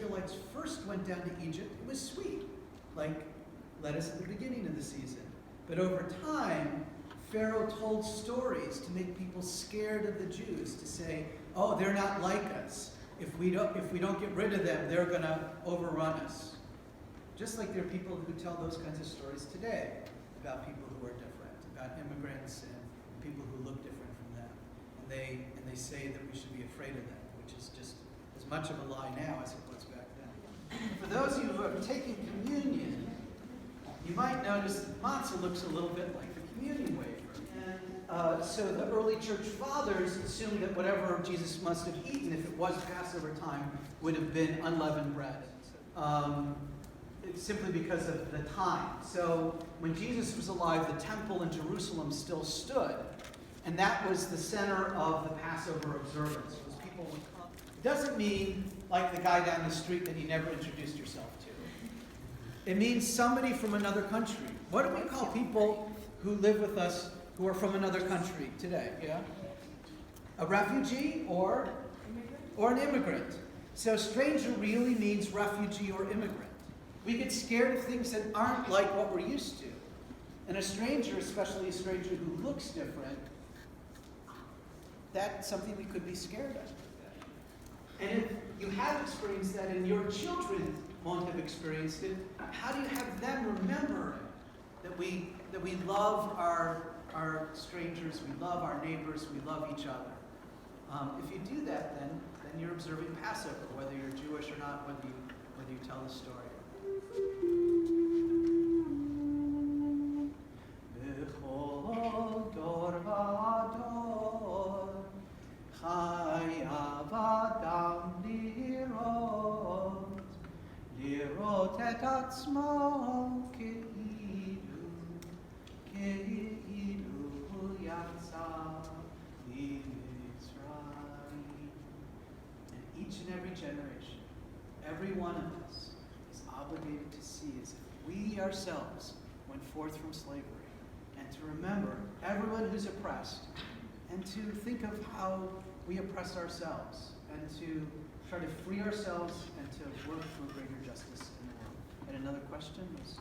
Israelites first went down to Egypt, it was sweet, like lettuce at the beginning of the season. But over time, Pharaoh told stories to make people scared of the Jews, to say, oh, they're not like us. If we don't get rid of them, they're going to overrun us. Just like there are people who tell those kinds of stories today about people who are different, about immigrants and people who look different from them. And they say that we should be afraid of them, which is just as much of a lie now as it was back then. For those of you who are taking communion, you might notice that matzah looks a little bit like the communion wafer. And so the early church fathers assumed that whatever Jesus must have eaten, if it was Passover time, would have been unleavened bread. Simply because of the time. So when Jesus was alive, the temple in Jerusalem still stood. And that was the center of the Passover observance. Was people would come. It doesn't mean, like the guy down the street that you never introduced yourself to. It means somebody from another country. What do we call people who live with us who are from another country today? Yeah? A refugee or an immigrant. So stranger really means refugee or immigrant. We get scared of things that aren't like what we're used to. And a stranger, especially a stranger who looks different, that's something we could be scared of. And if you have experienced that and your children won't have experienced it, how do you have them remember that we love our strangers, we love our neighbors, we love each other? If you do that, then you're observing Passover, whether you're Jewish or not, whether you tell the story. B'chol dor v'dor chayav adam lirot et atzmo ke'ilu yatsa mitzrayim. And each and every generation, every one of us, obligated to see as if we ourselves went forth from slavery, and to remember everyone who's oppressed, and to think of how we oppress ourselves, and to try to free ourselves and to work for greater justice in the world. And another question was?